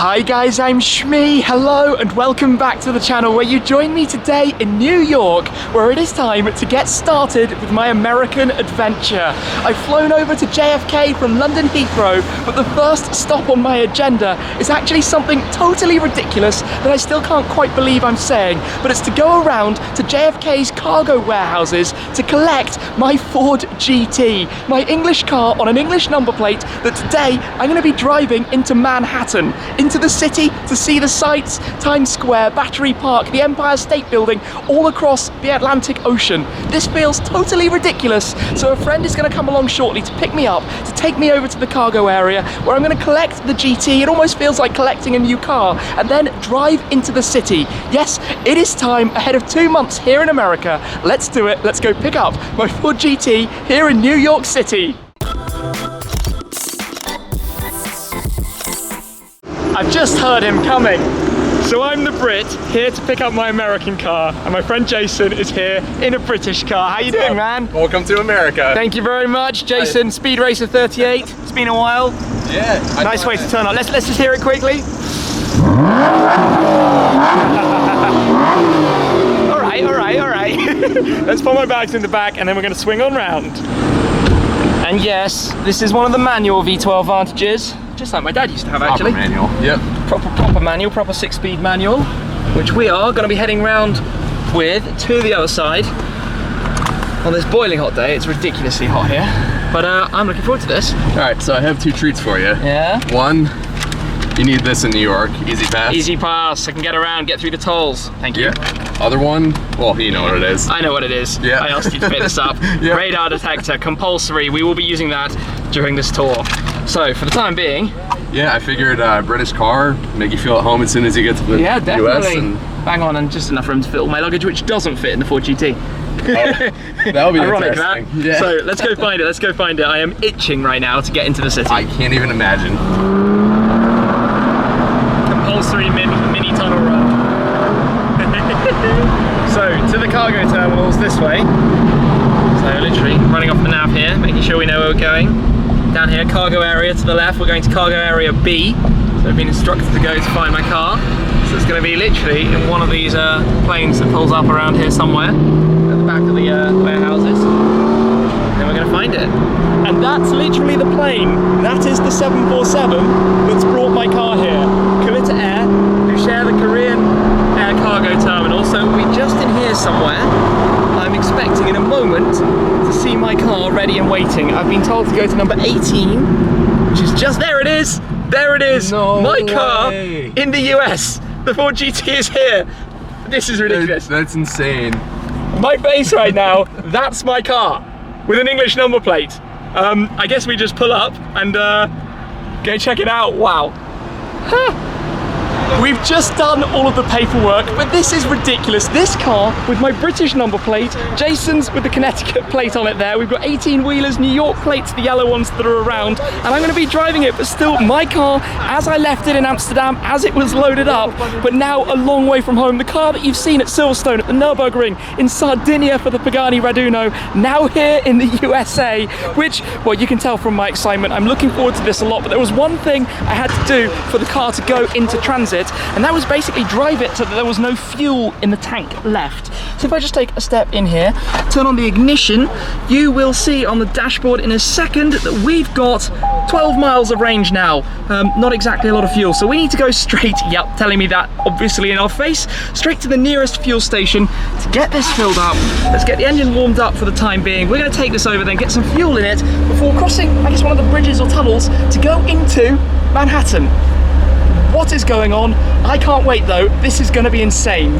Hi guys, I'm Shmee. Hello and welcome back to the channel where you join me today in New York, where it is time to get started with my American adventure. I've flown over to JFK from London Heathrow, but the first stop on my agenda is actually something totally ridiculous that I still can't quite believe I'm saying, but it's to go around to JFK's cargo warehouses to collect my Ford GT, my English car on an English number plate that today I'm going to be driving into Manhattan, into the city to see the sights, Times Square, Battery Park, the Empire State Building, all across the Atlantic Ocean. This feels totally ridiculous, so a friend is going to come along shortly to pick me up, to take me over to the cargo area where I'm going to collect the GT. It almost feels like collecting a new car, and then drive into the city. Yes, it is time, ahead of 2 months here in America. Let's do it. Let's go pick up my Ford GT here in New York City. I've just heard him coming. So I'm the Brit, here to pick up my American car, and my friend Jason is here in a British car. How you doing, man? Welcome to America. Thank you very much, Jason. Speed Racer 38. It's been a while. Yeah. Nice way to turn on. Let's just hear it quickly. all right. Let's put my bags in the back, and then we're going to swing on round. And yes, this is one of the manual V12 Vantages, just like my dad used to have actually. Proper manual. Yep. Proper manual, proper 6-speed manual, which we are going to be heading round with to the other side on this boiling hot day. It's ridiculously hot here, but I'm looking forward to this. All right, so I have two treats for you. Yeah? One, you need this in New York, Easy Pass. Easy Pass, I can get around, get through the tolls. Thank you. Yeah. Other one, well, you know what it is. I know what it is. Yeah. I asked you to pick this up. Yeah. Radar detector, compulsory. We will be using that during this tour. So, for the time being... Yeah, I figured British car, make you feel at home as soon as you get to the yeah, definitely. US. And... Bang on, and just enough room to fit all my luggage, which doesn't fit in the Ford GT. That'll be ironic, interesting. That. Yeah. So, let's go find it, let's go find it. I am itching right now to get into the city. I can't even imagine. Compulsory mini tunnel run. So, to the cargo terminals this way. So, literally, running off the nav here, making sure we know where we're going. Down here, cargo area to the left, we're going to cargo area B. So, I've been instructed to go to find my car. So, it's going to be literally in one of these planes that pulls up around here somewhere, at the back of the warehouses. Then we're going to find it. And that's literally the plane. That is the 747 that's brought my car here. Commit to Air, who share the Korean air cargo terminal. So we'll be just in here somewhere. I'm expecting in a moment to see my car ready and waiting. I've been told to go to number 18, which is just, there it is. There it is. No my way. car in the US. The Ford GT is here. This is ridiculous. That's insane. My face right now, that's my car with an English number plate. I guess we just pull up and go check it out. Wow. Huh. We've just done all of the paperwork, but this is ridiculous. This car with my British number plate, Jason's with the Connecticut plate on it there. We've got 18-wheelers, New York plates, the yellow ones that are around, and I'm going to be driving it, but still my car as I left it in Amsterdam, as it was loaded up, but now a long way from home. The car that you've seen at Silverstone, at the Nurburgring, in Sardinia for the Pagani Raduno, now here in the USA, which, well, you can tell from my excitement, I'm looking forward to this a lot, but there was one thing I had to do for the car to go into transit, and that was basically drive it so that there was no fuel in the tank left. So if I just take a step in here, turn on the ignition, you will see on the dashboard in a second that we've got 12 miles of range now. Not exactly a lot of fuel, so we need to go straight, yep, telling me that obviously in our face, straight to the nearest fuel station to get this filled up. Let's get the engine warmed up for the time being. We're going to take this over then, get some fuel in it before crossing, I guess, one of the bridges or tunnels to go into Manhattan. What is going on? I can't wait though. This is going to be insane.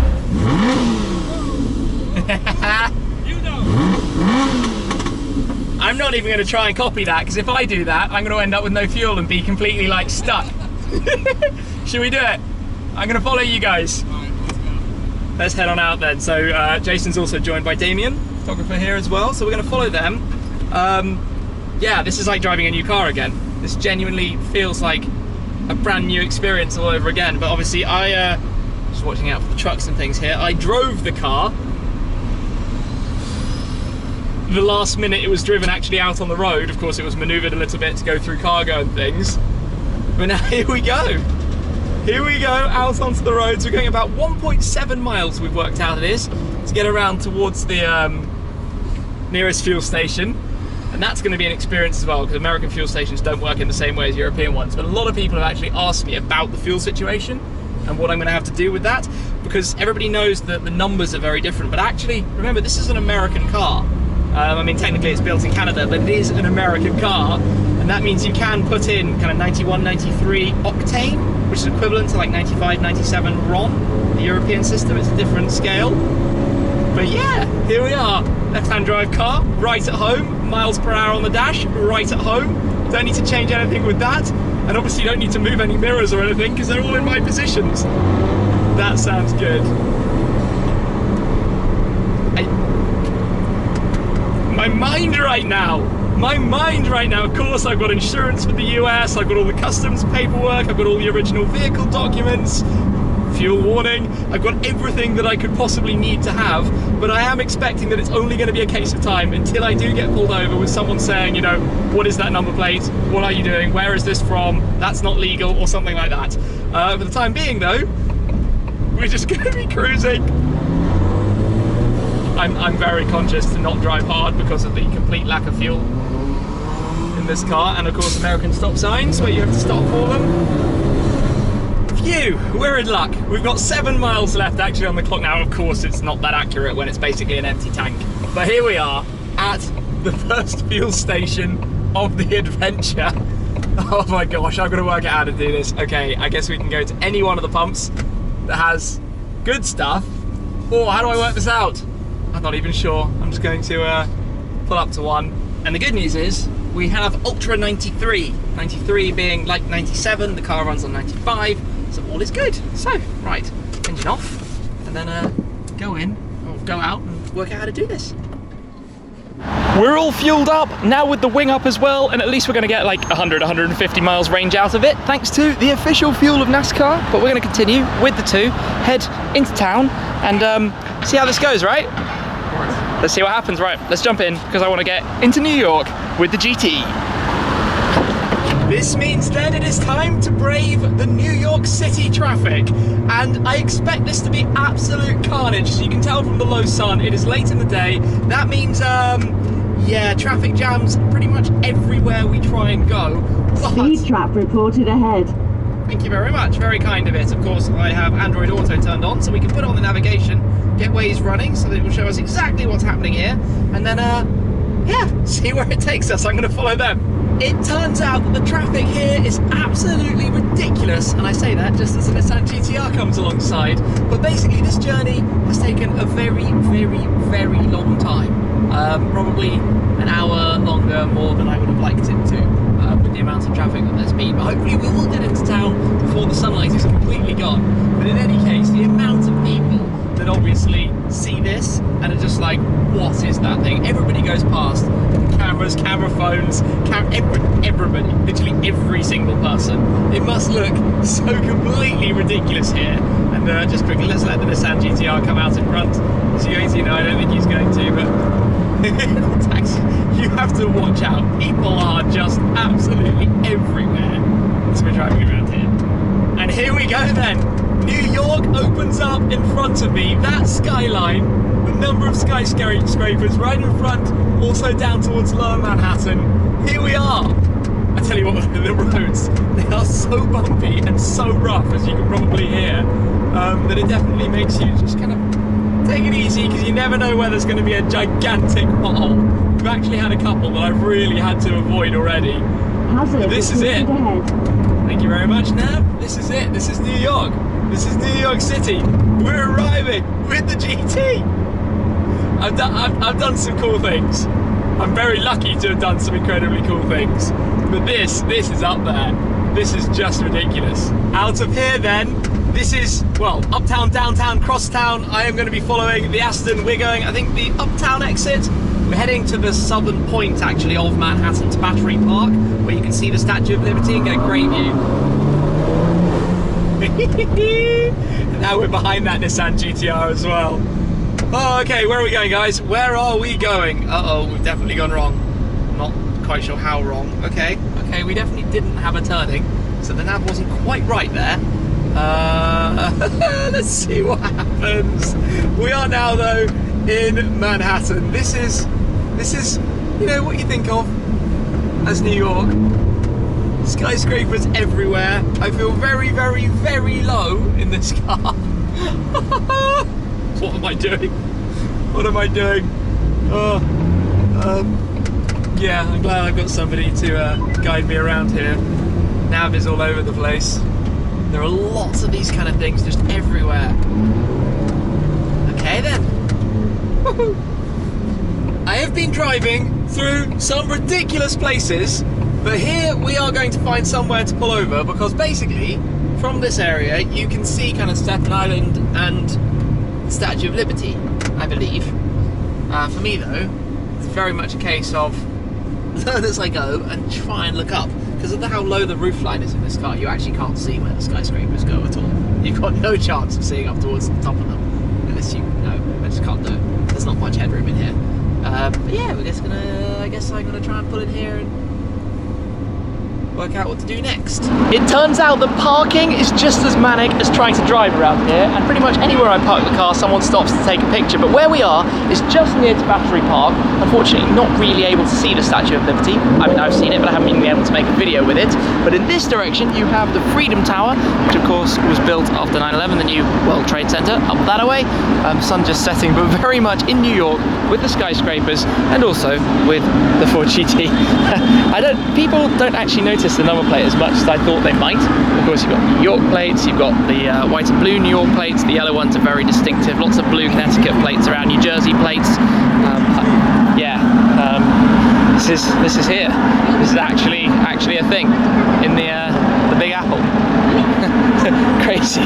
I'm not even going to try and copy that, because if I do that, I'm going to end up with no fuel and be completely like stuck. Should we do it? I'm going to follow you guys. Alright, let's go. Let's head on out then. So Jason's also joined by Damien, photographer here as well. So we're going to follow them. Yeah, this is like driving a new car again. This genuinely feels like a brand new experience all over again. But obviously just watching out for the trucks and things here. I drove the car. The last minute it was driven actually out on the road. Of course it was manoeuvred a little bit to go through cargo and things. But now here we go. here we go, out onto the roads. We're going about 1.7 miles, we've worked out it is, to get around towards the nearest fuel station. And that's going to be an experience as well, because American fuel stations don't work in the same way as European ones. But a lot of people have actually asked me about the fuel situation and what I'm going to have to do with that, because everybody knows that the numbers are very different. But actually, remember, this is an American car. I mean, technically it's built in Canada, but it is an American car. And that means you can put in kind of 91, 93 octane, which is equivalent to like 95, 97 RON. The European system, it's a different scale. But yeah, here we are. Left-hand drive car, right at home, miles per hour on the dash, right at home. Don't need to change anything with that. And obviously you don't need to move any mirrors or anything because they're all in my positions. That sounds good. My mind right now, of course I've got insurance for the US, I've got all the customs paperwork, I've got all the original vehicle documents, fuel warning, I've got everything that I could possibly need to have, but I am expecting that it's only going to be a case of time until I do get pulled over with someone saying, you know, what is that number plate, what are you doing, where is this from, that's not legal, or something like that. For the time being though, we're just going to be cruising. I'm very conscious to not drive hard because of the complete lack of fuel in this car, and of course American stop signs where you have to stop for them. Phew, we're in luck. We've got 7 miles left actually on the clock now. Of course it's not that accurate when it's basically an empty tank, but here we are at the first fuel station of the adventure. Oh my gosh, I've got to work out how to do this. Okay, I guess we can go to any one of the pumps that has good stuff, or how do I work this out? I'm not even sure. I'm just going to pull up to one. And the good news is we have Ultra 93. 93 being like 97, the car runs on 95, so all is good. So, right, engine off, and then go in, or go out and work out how to do this. We're all fueled up, now with the wing up as well, and at least we're going to get like 100, 150 miles range out of it, thanks to the official fuel of NASCAR. But we're going to continue with the two, head into town, and see how this goes, right? Let's see what happens. Right, let's jump in, because I want to get into New York with the GT. This means then it is time to brave the New York City traffic, and I expect this to be absolute carnage. So you can tell from the low sun, it is late in the day. That means, yeah, traffic jams pretty much everywhere we try and go. But speed trap reported ahead. thank you very much, very kind of it. Of course, I have Android Auto turned on, so we can put on the navigation, get Waze running, so that it will show us exactly what's happening here, and then, yeah, see where it takes us. I'm going to follow them. It turns out that the traffic here is absolutely ridiculous, and I say that just as the Nissan GTR comes alongside, but basically this journey has taken a very, very, very long time. Probably an hour longer more than I would have liked it to, with the amount of traffic that there's been, but hopefully we will get into town before the sunlight is completely gone. But in any case, the amount of people that obviously see this and are just like, what is that thing? Everybody goes past. Cameras, camera phones, everybody, literally every single person. It must look so completely ridiculous here. And just quickly, let's let the Nissan GTR come out in front. Is he going to? No, I don't think he's going to, but taxi, you have to watch out. People are just absolutely everywhere as we're driving around here. And here we go then. New York opens up in front of me. That skyline, the number of skyscrapers right in front, also down towards Lower Manhattan. Here we are. I tell you what, the roads, they are so bumpy and so rough, as you can probably hear, that it definitely makes you just kind of take it easy, because you never know where there's going to be a gigantic pothole. We've actually had a couple that I've really had to avoid already. But this is it. Thank you very much, Nav. This is it. This is New York. This is New York City. We're arriving with the GT. I've done some cool things. I'm very lucky to have done some incredibly cool things. But this is up there. This is just ridiculous. Out of here then, this is, well, uptown, downtown, crosstown. I am going to be following the Aston. We're going, I think, the uptown exit. We're heading to the southern point, actually, of Manhattan's Battery Park, where you can see the Statue of Liberty and get a great view. Now we're behind that Nissan GTR as well. Oh, okay, where are we going, guys? Where are we going? Uh-oh, we've definitely gone wrong. Not quite sure how wrong. Okay, we definitely didn't have a turning, so the nav wasn't quite right there. Let's see what happens. We are now though in Manhattan. This is, you know, what you think of as New York. Skyscrapers everywhere. I feel very, very, very low in this car. What am I doing? What am I doing? Yeah, I'm glad I've got somebody to guide me around here. Nav is all over the place. There are lots of these kind of things just everywhere. Okay then. I have been driving through some ridiculous places, but here we are going to find somewhere to pull over, because basically from this area you can see kind of Staten Island and the Statue of Liberty, I believe. For me though, it's very much a case of learn as I go and try and look up, because of how low the roofline is in this car. You actually can't see where the skyscrapers go at all. You've got no chance of seeing up towards the top of them, unless you know. I just can't do it. There's not much headroom in here. But yeah, I guess I'm gonna try and pull in here and work out what to do next. It turns out that parking is just as manic as trying to drive around here, and pretty much anywhere I park the car someone stops to take a picture. But where we are is just near to Battery Park. Unfortunately not really able to see the Statue of Liberty. I mean, I've seen it, but I haven't been able to make a video with it. But in this direction you have the Freedom Tower, which of course was built after 9/11, the new World Trade Center, up that away. Sun just setting, but very much in New York with the skyscrapers and also with the Ford GT. People don't actually notice the number plate as much as I thought they might. Of course, you've got New York plates, you've got the white and blue New York plates, the yellow ones are very distinctive, lots of blue Connecticut plates around, New Jersey plates. This is here. This is actually a thing in the Big Apple. Crazy.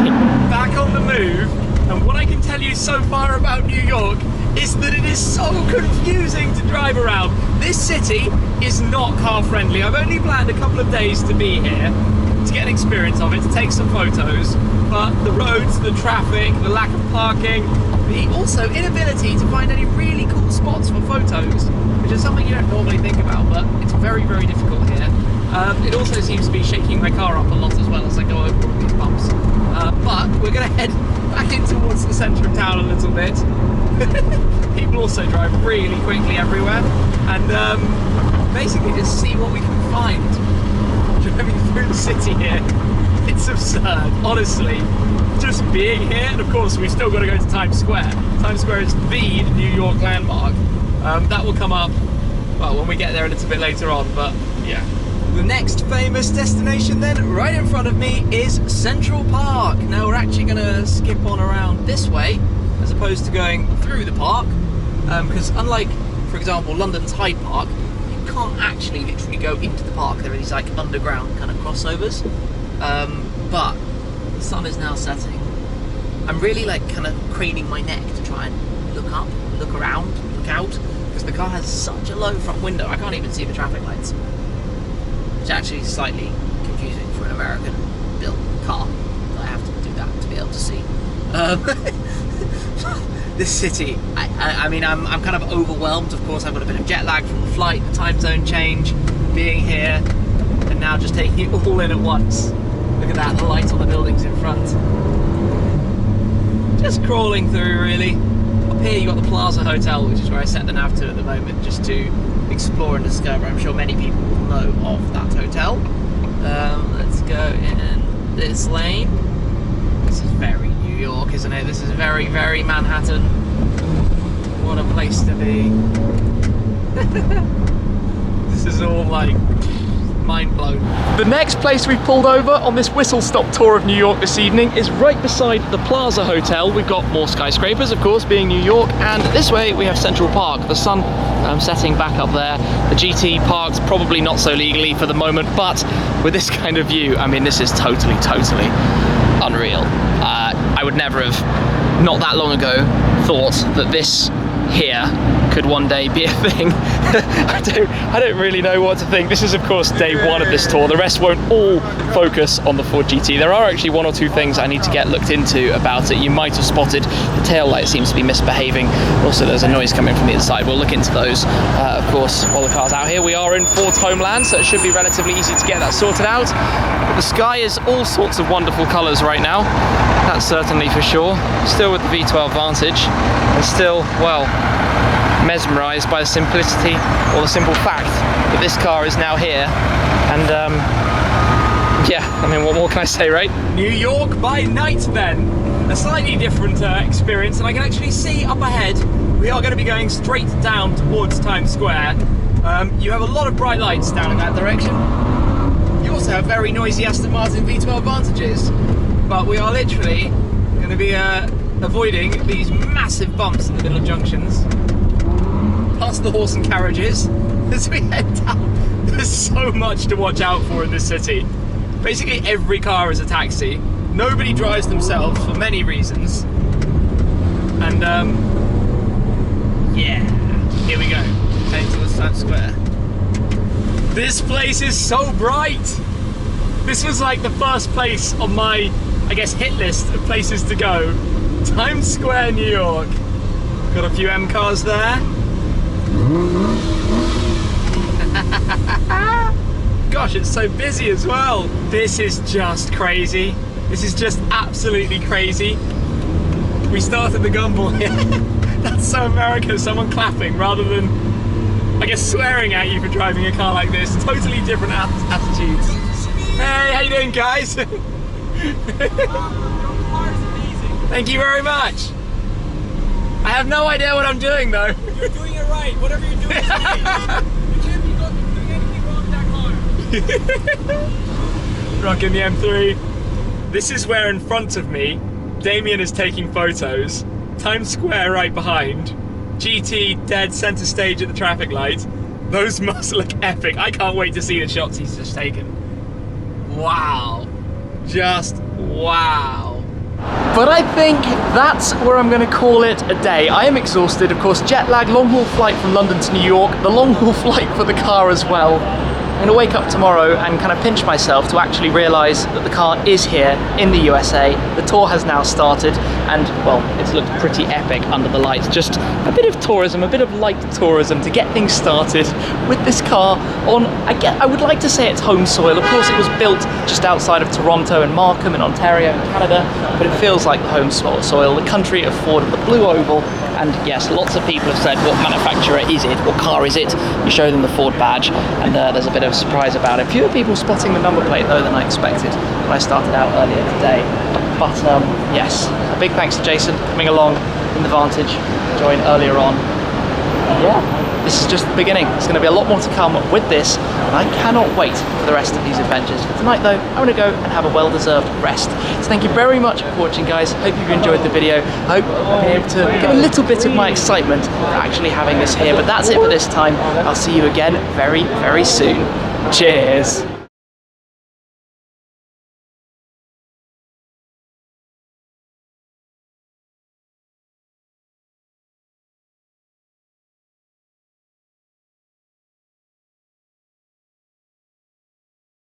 Back on the move, and what I can tell you so far about New York is that it is so confusing to drive around. This city is not car friendly. I've only planned a couple of days to be here, to get an experience of it, to take some photos, but the roads, the traffic, the lack of parking, the also inability to find any really cool spots for photos, which is something you don't normally think about, but it's very, very difficult here. It also seems to be shaking my car up a lot as well as I go over all these bumps. But we're going to head back in towards the centre of town a little bit. People also drive really quickly everywhere, and basically just see what we can find driving through the city here. It's absurd, honestly. Just being here, and of course we've still got to go to Times Square. Times Square is the New York landmark. That will come up, well, when we get there a little bit later on, but yeah. The next famous destination then, right in front of me, is Central Park. Now we're actually going to skip on around this way, as opposed to going through the park, because unlike, for example, London's Hyde Park, you can't actually literally go into the park. There are these like underground kind of crossovers, but the sun is now setting. I'm really like kind of craning my neck to try and look up, look around, look out, because the car has such a low front window, I can't even see the traffic lights. It's actually slightly confusing for an American built car. I have to do that to be able to see. This city, I mean, I'm kind of overwhelmed. Of course, I've got a bit of jet lag from the flight, the time zone change, being here, and now just taking it all in at once. Look at that, the light on the buildings in front. Just crawling through, really. Up here, you've got the Plaza Hotel, which is where I set the nav to at the moment, just to explore and discover. I'm sure many people will know of that hotel. Let's go in this lane. This is very New York, isn't it? This is very, very Manhattan. What a place to be. This is all like mind blown. The next place we've pulled over on this whistle stop tour of New York this evening is right beside the Plaza Hotel. We've got more skyscrapers, of course, being New York, and this way we have Central Park. The sun setting back up there. The GT parked probably not so legally for the moment, but with this kind of view, I mean, this is totally unreal. I would never have, not that long ago, thought that this here could one day be a thing. I don't really know what to think. This is of course day one of this tour. The rest won't all focus on the Ford GT. There are actually one or two things I need to get looked into about it. You might have spotted the tail light seems to be misbehaving. Also there's a noise coming from the inside. We'll look into those of course while the car's out here. We are in Ford's homeland, so it should be relatively easy to get that sorted out. But the sky is all sorts of wonderful colours right now. That's certainly for sure. Still with the V12 Vantage, and still, well, mesmerised by the simplicity or the simple fact that this car is now here. And yeah, I mean, what more can I say, right? New York by night then. A slightly different experience, and I can actually see up ahead we are going to be going straight down towards Times Square. You have a lot of bright lights down in that direction. You also have very noisy Aston Martin V12 Vantages, but we are literally going to be avoiding these massive bumps in the middle of junctions, past the horse and carriages as we head down. There's so much to watch out for in this city. Basically every car is a taxi. Nobody drives themselves for many reasons. And yeah, here we go, heading towards Times Square. This place is so bright. This was like the first place on my, I guess, hit list of places to go. Times Square, New York. Got a few M cars there. Gosh, it's so busy as well. This is just crazy. This is just absolutely crazy. We started the gumball here. That's so American, someone clapping rather than, I guess, swearing at you for driving a car like this. Totally different attitudes. Hey, how you doing, guys? Thank you very much. I have no idea what I'm doing though. You're doing it right. Whatever you're doing is right. You can't be doing anything wrong with that car. Rocking the M3. This is where in front of me, Damien is taking photos. Times Square right behind. GT dead center stage at the traffic light. Those must look epic. I can't wait to see the shots he's just taken. Wow. Just wow. But I think that's where I'm going to call it a day. I am exhausted, of course, jet lag, long haul flight from London to New York, the long haul flight for the car as well. I'm going to wake up tomorrow and kind of pinch myself to actually realise that the car is here in the USA. The tour has now started and, well, it's looked pretty epic under the lights. Just a bit of tourism, a bit of light tourism to get things started with this car on, I would like to say it's home soil. Of course, it was built just outside of Toronto and Markham in Ontario in Canada, but it feels like the home soil, the country of Ford, the blue oval. And yes, lots of people have said, what manufacturer is it? What car is it? You show them the Ford badge, and there's a bit of a surprise about it. Fewer people spotting the number plate though than I expected when I started out earlier today. But yes, a big thanks to Jason coming along in the Vantage, joined earlier on. Yeah, this is just the beginning. There's going to be a lot more to come with this, and I cannot wait for the rest of these adventures. For tonight though, I'm going to go and have a well-deserved rest. So thank you very much for watching, guys. Hope you've enjoyed the video. I hope I've been able to give a little bit of my excitement for actually having this here. But that's it for this time. I'll see you again very, very soon. Cheers.